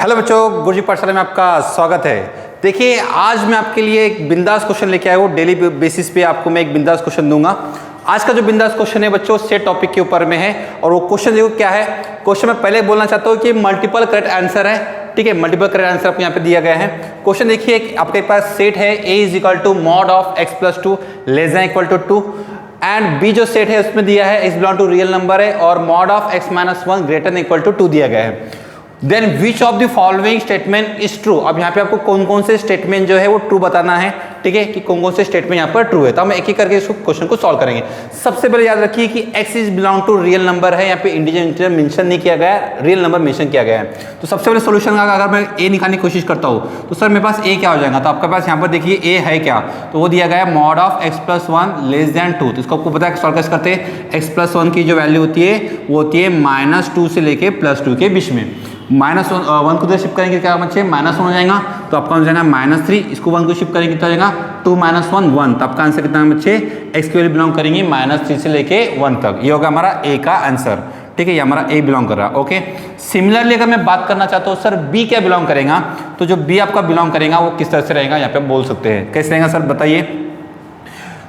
Hello बच्चों, गुरुजी पाठशाला में आपका स्वागत है। देखिए, आज मैं आपके लिए एक बिंदास क्वेश्चन लेके आया हूँ। डेली बेसिस पे आपको मैं एक बिंदास क्वेश्चन दूंगा। आज का जो बिंदास क्वेश्चन है बच्चों, सेट टॉपिक के ऊपर में है। और वो क्वेश्चन देखो क्या है। क्वेश्चन में पहले बोलना चाहता हूँ कि मल्टीपल करेक्ट आंसर है। ठीक है, मल्टीपल करेक्ट आंसर आपको यहाँ पे दिया गया है। क्वेश्चन देखिए, आपके पास सेट है A is equal to mod of x plus 2 less than equal to 2 and B जो सेट है उसमें दिया है x belong to real number है और mod of x minus 1 greater than equal to 2 दिया गया है। Then which of the following statement is true. अब यहाँ पे आपको कौन कौन से स्टेटमेंट जो है वो ट्रू बताना है। ठीक है, कि कौन कौन से स्टेटमेंट यहाँ पर ट्रू है। तो हम एक एक करके इस क्वेश्चन को सॉल्व करेंगे। सबसे पहले याद रखिए कि x is belong to real number है। यहाँ पे इंटीजर मेंशन नहीं किया गया है, रियल नंबर मेंशन किया गया है। तो सबसे पहले सोल्यूशन का अगर मैं a निकालने की कोशिश करता हूँ तो सर मेरे पास a क्या हो जाएगा। तो आपके पास यहाँ पर देखिए a है क्या, तो वो दिया गया है mod of x plus 1 less then 2। तो इसको आपको पता है सॉल्व कैसे करते हैं। x प्लस 1 की जो वैल्यू होती है वो होती है -2 से लेके +2 के बीच में। -1 को शिफ्ट करेंगे क्या बच्चे, -1 हो जाएगा। तो आपका हो जाएगा -3। इसको 1 को शिफ्ट करेंगे कितना हो जाएगा 2 - 1 1। तो आपका आंसर कितना बच्चे, x की वैल्यू बिलोंग करेंगे -3 से लेके 1 तक। ये होगा हमारा a का आंसर। ठीक है, ये हमारा a बिलोंग कर रहा है। ओके, सिमिलरली अगर मैं बात करना चाहता हूँ सर b क्या बिलोंग करेगा, तो जो b आपका बिलोंग करेगा वो किस तरह से रहेगा यहाँ पे बोल सकते हैं। कैसे रहेगा सर बताइए।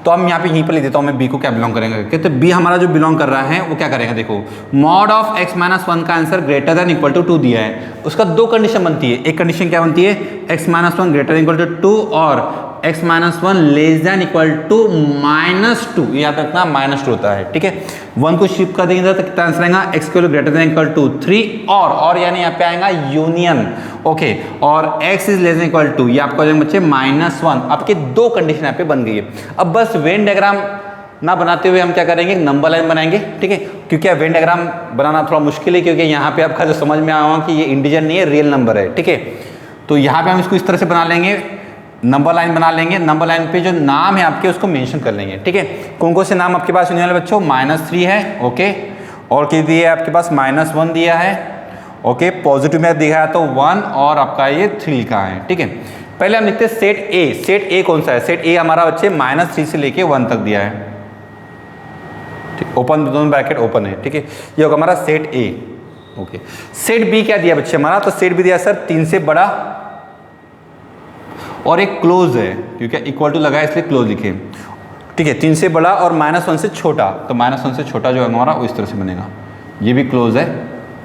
तो हम यहाँ पे यहीं पर लिख देता हूँ मैं b को क्या बिलोंग करेंगे। कहते b हमारा जो बिलोंग कर रहा है वो क्या करेगा, देखो मॉड ऑफ x माइनस 1 का answer greater than equal to 2 दिया है। उसका दो कंडीशन बनती है। एक कंडीशन क्या बनती है, x minus 1 greater than equal to 2 और x minus 1 less than equal to -2। याद रखना -2 होता है। ठीक है, 1 को शिफ्ट कर देंगे तो कितना आंसर आएगा, x की value greater than equal to 3 और यानी यहाँ पे आएगा यूनियन। ओके, और x is less than equal to, ये आपका हो जाएगा बच्चे -1। आपके दो कंडीशन यहाँ पे बन गई है। अब बस वेन डायग्राम ना बनाते हुए हम क्या करेंगे, नंबर लाइन बनाएंगे। ठीक है, क्योंकि वेन डायग्राम बनाना थोड़ा मुश्किल है, क्योंकि यहाँ पे आपका जो समझ में आया कि ये इंटीजर नहीं है, रियल नंबर है। ठीक है, तो यहाँ पे हम इसको इस तरह से बना लेंगे, नंबर लाइन बना लेंगे। नंबर लाइन पे जो नाम है आपके उसको मेंशन कर लेंगे। ठीक है, कौन कौन से नाम आपके पास होने वाले बच्चों, -3 है। ओके, और क्या दिया है आपके पास, -1 दिया है। ओके, पॉजिटिव में दिया है तो 1 और आपका ये 3 लिखा है। ठीक है, पहले हम लिखते हैं सेट ए। सेट ए कौन सा है, सेट ए हमारा बच्चे -3 से लेके 1 तक दिया है। ठीक, ओपन दोनों ब्रैकेट ओपन है। ठीक है, ये होगा हमारा set A. Okay, set B क्या दिया बच्चे हमारा, तो सेट बी दिया सर 3 से बड़ा और एक क्लोज है, क्योंकि इक्वल टू लगा है इसलिए क्लोज लिखे। ठीक है, 3 से बड़ा और -1 से छोटा, तो -1 से छोटा जो है हमारा वो इस तरह से बनेगा। ये भी क्लोज है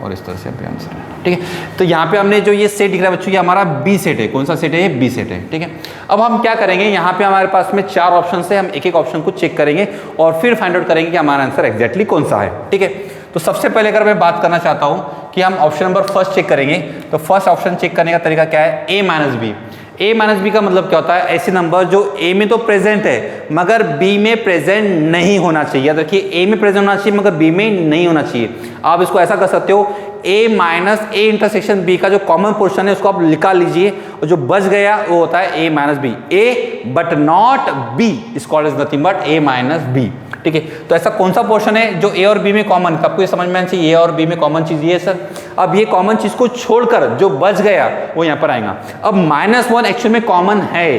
और इस तरह से पे आंसर है। ठीक है, तो यहाँ पे हमने जो ये सेट दिख रहा है बच्चों, ये हमारा बी सेट है। कौन सा सेट है, ये बी सेट है। ठीक है, अब हम क्या करेंगे, यहाँ पे हमारे पास में 4 ऑप्शन है। हम एक एक ऑप्शन को चेक करेंगे और फिर फाइंड आउट करेंगे कि हमारा आंसर एग्जैक्टली कौन सा है। ठीक है, तो सबसे पहले अगर मैं बात करना चाहता हूँ कि हम ऑप्शन नंबर फर्स्ट चेक करेंगे, तो फर्स्ट ऑप्शन चेक करने का तरीका क्या है, a minus B. a minus B का मतलब क्या होता है, ऐसे नंबर जो a में तो प्रेजेंट है मगर b में प्रेजेंट नहीं होना चाहिए। याद रखिए, a में प्रेजेंट होना चाहिए मगर b में नहीं होना चाहिए। आप इसको ऐसा कर सकते हो, a minus a intersection b का जो कॉमन पोर्शन है उसको आप निकाल लीजिए और जो बच गया वो होता है a minus B. a but not b is called is nothing but a minus B. ठीक है, तो ऐसा कौन सा पोर्शन है जो a और b में कॉमन, आपको ये समझ में आना चाहिए। a और b में कॉमन चीज ये है सर। अब ये कॉमन चीज को छोड़कर जो बच गया वो यहाँ पर आएगा। अब -1 एक्चुअल में कॉमन है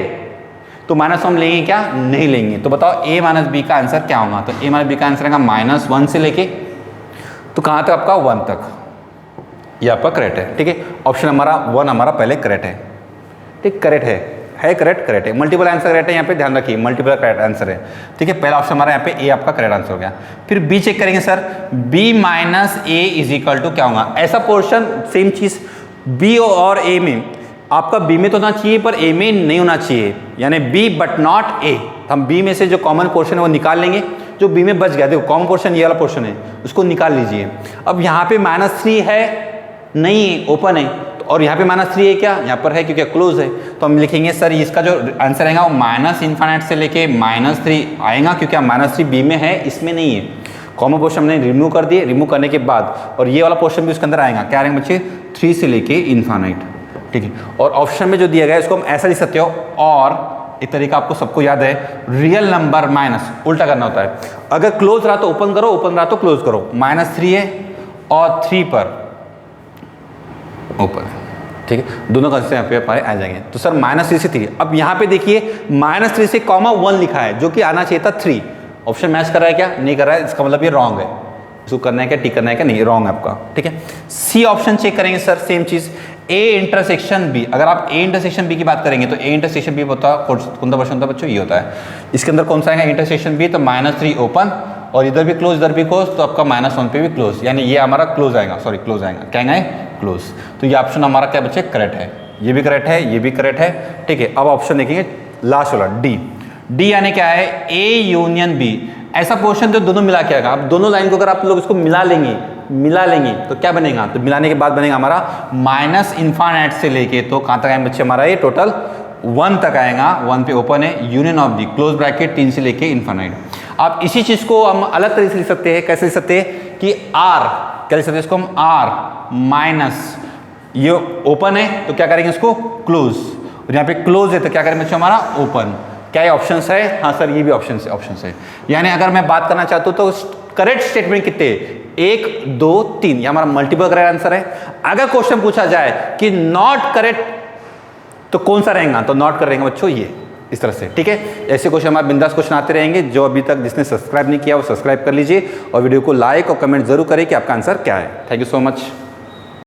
तो -1 लेंगे क्या, नहीं लेंगे। तो बताओ a माइनस बी का आंसर क्या होगा, तो a माइनस बी का आंसर आएगा -1 से लेके तो कहाँ तक आपका 1 तक। ये आपका करेक्ट है। ठीक है, ऑप्शन हमारा 1 हमारा पहले करेक्ट है। ठीक, करेक्ट है करेक्ट करेक्ट है। मल्टीपल आंसर करेक्ट है, यहाँ पे ध्यान रखिए मल्टीपल करेक्ट आंसर है। ठीक है, पहला ऑप्शन हमारा यहाँ पे ए आपका करेक्ट आंसर हो गया। फिर बी चेक करेंगे sir, B minus A is equal to क्या होगा, ऐसा पोर्शन सेम चीज बी और ए में, आपका बी में तो होना चाहिए पर ए में नहीं होना चाहिए, यानी बी बट नॉट ए। हम बी में से जो कॉमन पोर्शन है वो निकाल लेंगे, जो बी में बच गया, देखो कॉमन पोर्शन ये वाला पोर्शन है उसको निकाल लीजिए। अब यहाँ पे -3 है नहीं, ओपन है, और यहाँ पे -3 है क्या, यहाँ पर है क्योंकि क्लोज है। तो हम लिखेंगे सर इसका जो आंसर आएगा वो -∞ से लेके -3 आएगा, क्योंकि -3 बी में है इसमें नहीं है। कॉमन पोर्शन हमने रिमूव कर दिए, रिमूव करने के बाद और ये वाला पोर्शन भी उसके अंदर आएगा। क्या आएगा बच्चे, 3 से लेके इन्फानाइट। ठीक है, और ऑप्शन में जो दिया गया है इसको हम ऐसा लिख सकते हो, और एक तरीका आपको सबको याद है, रियल नंबर माइनस उल्टा करना होता है। अगर क्लोज रहा तो ओपन करो, ओपन रहा तो क्लोज करो। -3 है और 3 पर ओपन है। ठीक है, दोनों का यहाँ पे हमारे आ जाएंगे। तो सर -3 से 3, अब यहाँ पे देखिए -3 से (1) लिखा है जो कि आना चाहिए था 3। ऑप्शन मैच कर रहा है क्या, नहीं कर रहा है, इसका मतलब ये रॉन्ग है। इसको करना है क्या, टिक करना है क्या, नहीं, रॉन्ग है आपका। ठीक है, सी ऑप्शन चेक करेंगे सर, सेम चीज ए इंटरसेक्शन बी, अगर आप ए इंटरसेक्शन बी की बात करेंगे तो ए इंटरसेक्शन बी होता है कौन सा वर्षन होता है बच्चों, ये होता है। इसके अंदर कौन सा आएगा इंटरसेक्शन बी, तो -3 ओपन, और इधर भी क्लोज इधर भी क्लोज, तो आपका -1 पे भी क्लोज, यानी ये हमारा क्लोज आएगा, सॉरी क्लोज आएगा, क्या आएगा क्लोज। तो ये ऑप्शन हमारा क्या बच्चे करेक्ट है, ये भी करेक्ट है, ये भी करेक्ट है, ठीक है। अब ऑप्शन देखेंगे लास्ट वाला डी, डी यानी क्या है ए यूनियन बी। ऐसा क्वेश्चन तो दोनों मिला के आएगा, अब दोनों लाइन को अगर आप लोग इसको मिला लेंगे तो क्या बनेगा, तो मिलाने के बाद बनेगा हमारा माइनस इन्फाइनाइट से लेके तो कहाँ तक आएंगे बच्चे हमारा ये टोटल 1 तक आएगा, 1 पे ओपन है, union of the close bracket 3 से लेके इन्फाइनाइट। आप इसी चीज को हम अलग तरीके से लिख सकते हैं, कैसे लिख सकते हैं कि आर, क्या लिख सकते हैं इसको हम आर माइनस, ये ओपन है तो क्या करेंगे इसको क्लोज, और यहाँ पे क्लोज है तो क्या करेंगे बच्चों हमारा ओपन। क्या ये ऑप्शन है, हाँ सर ये भी ऑप्शन है। यानी अगर मैं बात करना चाहता हूँ तो करेक्ट स्टेटमेंट कितने, 1 2 3, ये हमारा मल्टीपल करेक्ट आंसर है। अगर क्वेश्चन पूछा जाए कि नॉट करेक्ट तो कौन सा रहेगा, तो नॉट कर रहेंगे बच्चों ये, इस तरह से, ठीक है। ऐसे क्वेश्चन हमारे बिंदास क्वेश्चन आते रहेंगे। जो अभी तक जिसने सब्सक्राइब नहीं किया वो सब्सक्राइब कर लीजिए और वीडियो को लाइक और कमेंट जरूर करें कि आपका आंसर क्या है। Thank you so much.